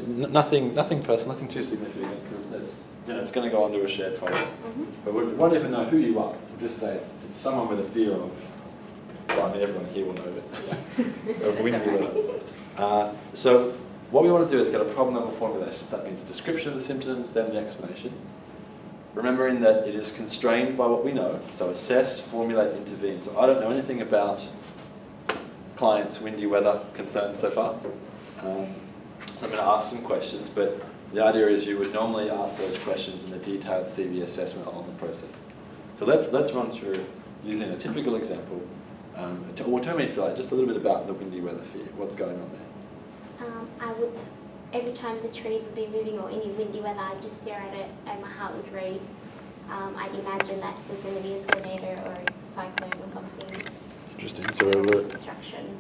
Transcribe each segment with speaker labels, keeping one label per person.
Speaker 1: Nothing personal, nothing too significant, because it's going to go onto a shared folder. But we won't even know who you are. We'll just say it's someone with a fear of. Well, I mean, everyone here will know that. Of windy weather. So what we want to do is get a problem level formulation. So that means a description of the symptoms, then the explanation. Remembering that it is constrained by what we know. So assess, formulate, intervene. So I don't know anything about clients' windy weather concerns so far. So I'm going to ask some questions, but the idea is you would normally ask those questions in the detailed CV assessment on the process. So let's run through using a typical example. Or tell me if you like, just a little bit about the windy weather fear. What's going on there?
Speaker 2: I would, every time the trees would be moving or any windy weather, I'd just stare at it and my heart would race. I'd imagine that there's going to be a tornado or a cyclone or something.
Speaker 1: Interesting. So we're
Speaker 2: destruction.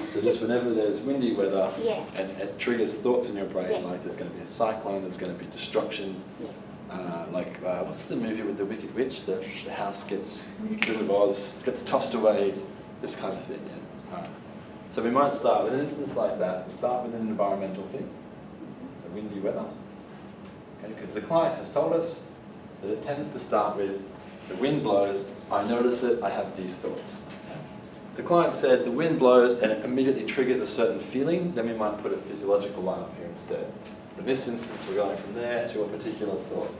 Speaker 1: So just whenever there's windy weather,
Speaker 2: yeah.
Speaker 1: and it triggers thoughts in your brain,
Speaker 2: yes.
Speaker 1: like there's going to be a cyclone, there's going to be destruction.
Speaker 2: Yes.
Speaker 1: What's the movie with the Wicked Witch? The house gets Wizard of Oz gets tossed away. This kind of thing. Yeah. So we might start with an instance like that. We'll start with an environmental thing. So windy weather. Okay, because the client has told us that it tends to start with the wind blows. I notice it. I have these thoughts. The client said the wind blows and it immediately triggers a certain feeling, then we might put a physiological line up here instead. But in this instance, we're going from there to a particular thought.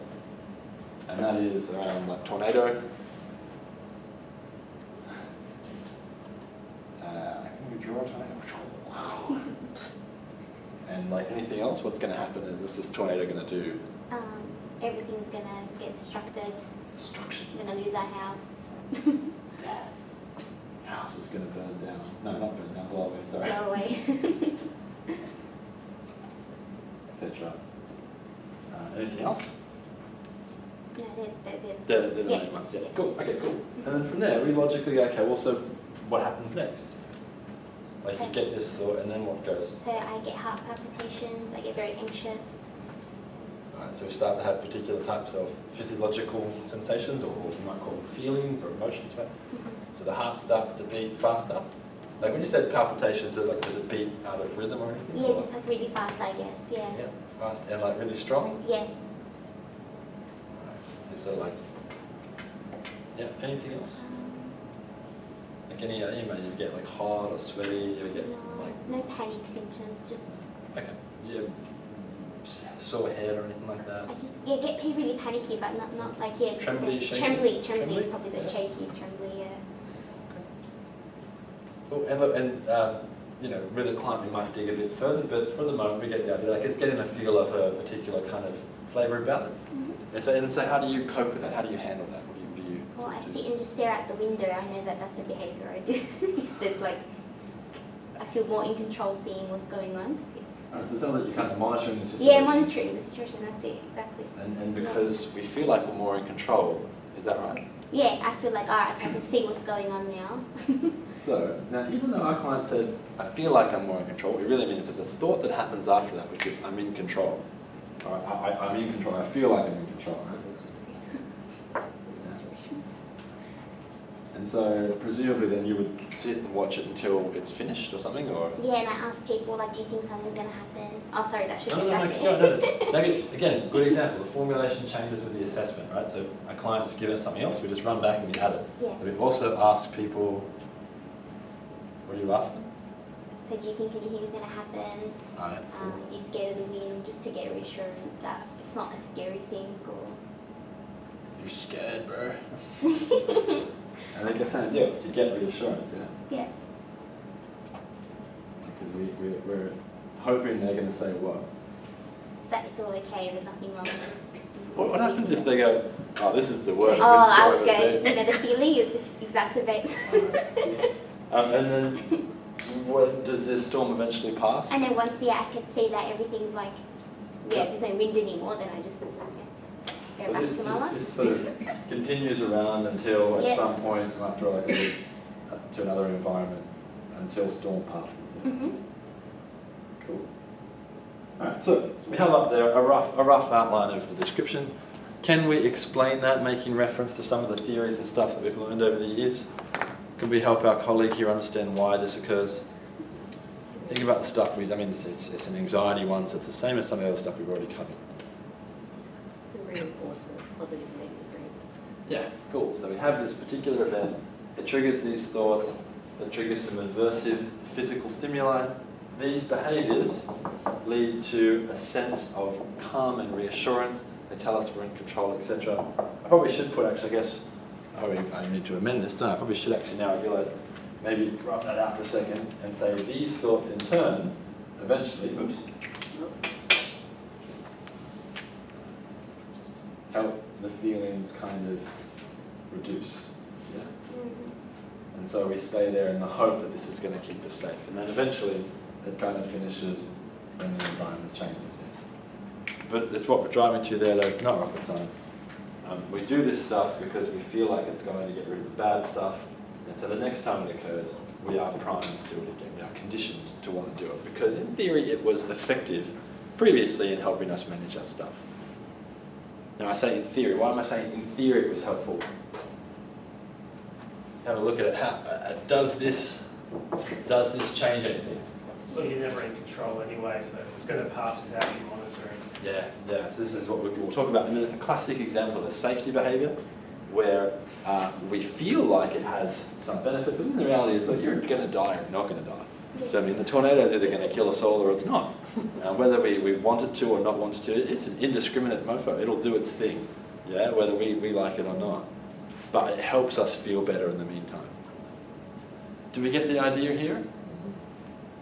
Speaker 1: And that is around like tornado. Can we draw a tornado? And like anything else, what's going to happen? What's this tornado going to do?
Speaker 2: Everything's going to get destructed.
Speaker 1: Destruction.
Speaker 2: We're going to lose our house.
Speaker 1: Death. House is going to burn down. No, not burn down, blow away, sorry.
Speaker 2: Blow away.
Speaker 1: Etc. Anything else?
Speaker 2: No,
Speaker 1: They're the main ones, yeah. Cool, okay, cool. And then from there, we logically go, okay, well, so what happens next? Like you get this thought, and then what goes?
Speaker 2: So I get heart palpitations, I get very anxious.
Speaker 1: Alright, so we start to have particular types of physiological sensations, or what we might call feelings or emotions, right? So the heart starts to beat faster. Like when you said palpitations, does it beat out of rhythm or anything?
Speaker 2: Yeah, just like really fast, I guess, yeah.
Speaker 1: Yeah, fast and like really strong?
Speaker 2: Yes.
Speaker 1: So like, yeah, anything else? Like any other, you get like hot or sweaty, you get
Speaker 2: no panic symptoms, just...
Speaker 1: Okay, do you have sore head or anything like that?
Speaker 2: I just, get really panicky, but not like, yeah.
Speaker 1: Trembly, shaky?
Speaker 2: Trembly is probably the shaky, trembly, yeah.
Speaker 1: Cool. And with a client we might dig a bit further, but for the moment we get the idea, like it's getting a feel of a particular kind of flavour about it. And so how do you cope with that? How do you handle that? What do you
Speaker 2: Well, I sit and just stare out the window. I know that that's a behaviour I do. Just that, like, I feel more in control seeing what's going on.
Speaker 1: Alright, so it sounds like you're kind of monitoring the situation.
Speaker 2: Yeah, monitoring the situation, that's it, exactly.
Speaker 1: And because we feel like we're more in control, is that right?
Speaker 2: Yeah, I feel like, alright, I can see what's going on now.
Speaker 1: So, now even though our client said, I feel like I'm more in control, what we really mean is there's a thought that happens after that, which is I'm in control. I'm in control, I feel like I'm in control. Right? And so, presumably then you would sit and watch it until it's finished or something, or?
Speaker 2: Yeah, and I ask people, like, do you think something's going to happen? Oh, sorry, that should be
Speaker 1: No. Again, good example. The formulation changes with the assessment, right? So a client has given us something else, we just run back and we add it.
Speaker 2: Yeah.
Speaker 1: So we've also asked people, what do you ask them?
Speaker 2: So do you think anything's going to happen? You scared of the wind, just to get reassurance that it's not a scary thing, or...
Speaker 1: You're scared, bro. I think that's how to do it, to get reassurance, yeah?
Speaker 2: Yeah.
Speaker 1: Because we're hoping they're going to say what?
Speaker 2: That it's all okay, there's nothing wrong, it's just...
Speaker 1: What happens if they go, oh, this is the worst
Speaker 2: Oh,
Speaker 1: wind storm
Speaker 2: I would
Speaker 1: I've
Speaker 2: go,
Speaker 1: ever seen?
Speaker 2: the feeling, you just exacerbate.
Speaker 1: And then, does this storm eventually pass?
Speaker 2: And then once, I can see that everything's like, there's no wind anymore, then I just go
Speaker 1: So
Speaker 2: back to my life.
Speaker 1: this sort of continues around until at some point you might draw like a to another environment until storm passes. Yeah? Cool. Alright, so we have up there a rough outline of the description. Can we explain that, making reference to some of the theories and stuff that we've learned over the years? Could we help our colleague here understand why this occurs? Think about the stuff it's an anxiety one, so it's the same as some of the other stuff we've already covered.
Speaker 3: The reinforcement, positive, negative reinforcement.
Speaker 1: Yeah, cool. So we have this particular event. It triggers these thoughts. It triggers some aversive physical stimuli. These behaviours lead to a sense of calm and reassurance. They tell us we're in control, etc. I probably should put, actually, I guess, I need to amend this, don't I? I probably should actually now realise, maybe graph that out for a second and say these thoughts in turn, eventually, help the feelings kind of reduce. Yeah? And so we stay there in the hope that this is going to keep us safe. And then eventually it kind of finishes when the environment changes. But it's what we're driving to there, though. It's not rocket science. We do this stuff because we feel like it's going to get rid of the bad stuff. And so the next time it occurs, we are primed to do it again. We are conditioned to want to do it because in theory it was effective previously in helping us manage our stuff. Now I say in theory. Why am I saying in theory it was helpful? Have a look at it. How does this change anything?
Speaker 4: Well, you're never in control anyway, so it's going to pass without you monitoring.
Speaker 1: Yeah. So this is what we'll talk about in a minute. A classic example of a safety behaviour where we feel like it has some benefit, but the reality is that you're going to die or you're not going to die. So I mean, the tornado is either going to kill us all or it's not. Whether we wanted to or not wanted to, it's an indiscriminate mofo. It'll do its thing, yeah, whether we like it or not. But it helps us feel better in the meantime. Do we get the idea here?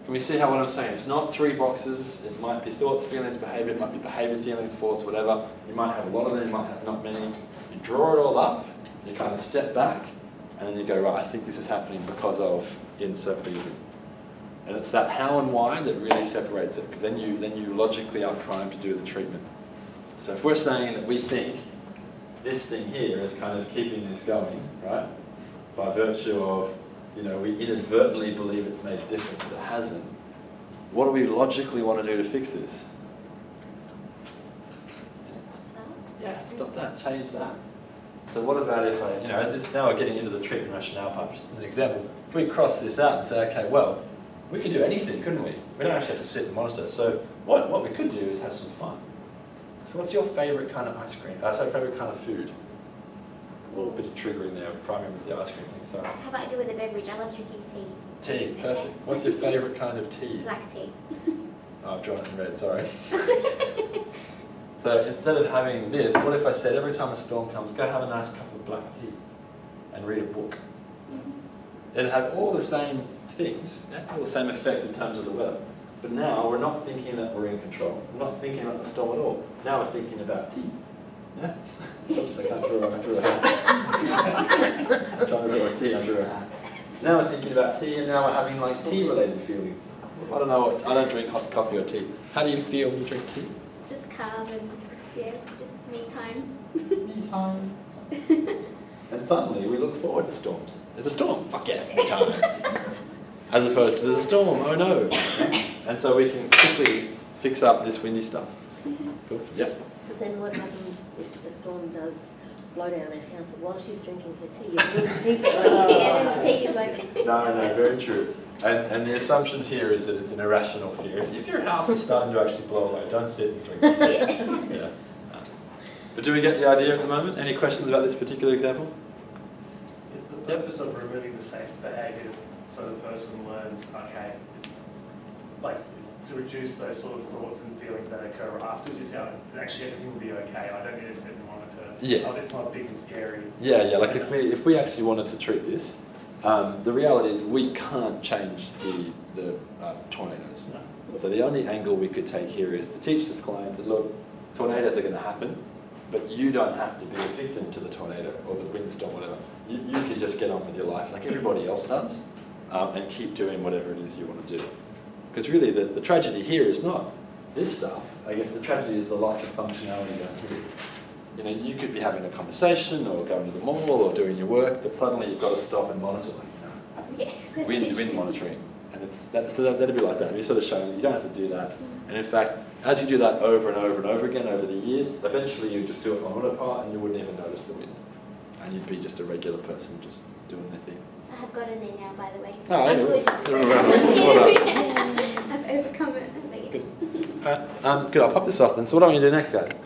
Speaker 1: Can we see how what I'm saying? It's not 3 boxes. It might be thoughts, feelings, behaviour. It might be behaviour, feelings, thoughts, whatever. You might have a lot of them. You might have not many. You draw it all up. You kind of step back, and then you go, right, I think this is happening because of insert reason. And it's that how and why that really separates it, because then you logically are primed to do the treatment. So if we're saying that we think this thing here is kind of keeping this going, right, by virtue of, we inadvertently believe it's made a difference, but it hasn't, what do we logically want to do to fix this? Yeah, stop that, change that. So what about if as this now we're getting into the treatment rationale part, just an example, if we cross this out and say, okay, well, we could do anything, couldn't we? We don't actually have to sit and monitor. So what we could do is have some fun. So what's your favourite kind of ice cream? Favourite kind of food? A little bit of triggering there, priming with the ice cream thing, sorry.
Speaker 2: How about I do with a beverage? I love drinking tea.
Speaker 1: Tea, perfect. What's your favourite kind of tea?
Speaker 2: Black tea.
Speaker 1: Oh, I've drawn it in red, sorry. So instead of having this, what if I said every time a storm comes, go have a nice cup of black tea and read a book? It'd have all the same things, all the same effect in terms of the weather. But now we're not thinking that we're in control. We're not thinking about the storm at all. Now we're thinking about tea. Yeah? Oops, I can't draw a hat. I'm trying to draw a tea, I drew a hat. Now we're thinking about tea, and now we're having like tea-related feelings. I don't know, I don't drink hot coffee or tea. How do you feel when you drink tea?
Speaker 2: Just calm and just me time.
Speaker 1: Me time. And suddenly we look forward to storms. There's a storm, fuck yes, me time. As opposed to there's a storm, oh no. And so we can quickly fix up this windy stuff. Cool. Yep.
Speaker 3: But then what happens if the storm does blow down our house while she's drinking her tea? The
Speaker 2: tea is like...
Speaker 1: No, very true. And the assumption here is that it's an irrational fear. If your house is starting to actually blow away, don't sit and drink the tea. Yeah. But do we get the idea at the moment? Any questions about this particular example?
Speaker 4: Is the purpose of removing the safe behaviour so the person learns, okay, it's like to reduce those sort of thoughts and feelings that occur afterwards, actually everything will be okay, I don't need to sit and monitor.
Speaker 1: Yeah.
Speaker 4: It's not big and scary.
Speaker 1: Yeah, like if we actually wanted to treat this, the reality is we can't change the tornadoes. No. So the only angle we could take here is to teach this client that, look, tornadoes are going to happen, but you don't have to be a victim to the tornado or the windstorm, whatever. You can just get on with your life like everybody else does and keep doing whatever it is you want to do. Because really the tragedy here is not this stuff. I guess the tragedy is the loss of functionality down here. You could be having a conversation or going to the mall or doing your work, but suddenly you've got to stop and monitor, wind monitoring. And so that'd be like that. You're sort of showing you don't have to do that. And in fact, as you do that over and over and over again over the years, eventually you just do it on autopilot and you wouldn't even notice the wind. And you'd be just a regular person just doing their thing.
Speaker 2: I have got it in now, by the way.
Speaker 1: Oh,
Speaker 2: I'm
Speaker 1: anyway.
Speaker 2: good.
Speaker 1: Good, I'll pop this off then. So what do I want you to do next, guys?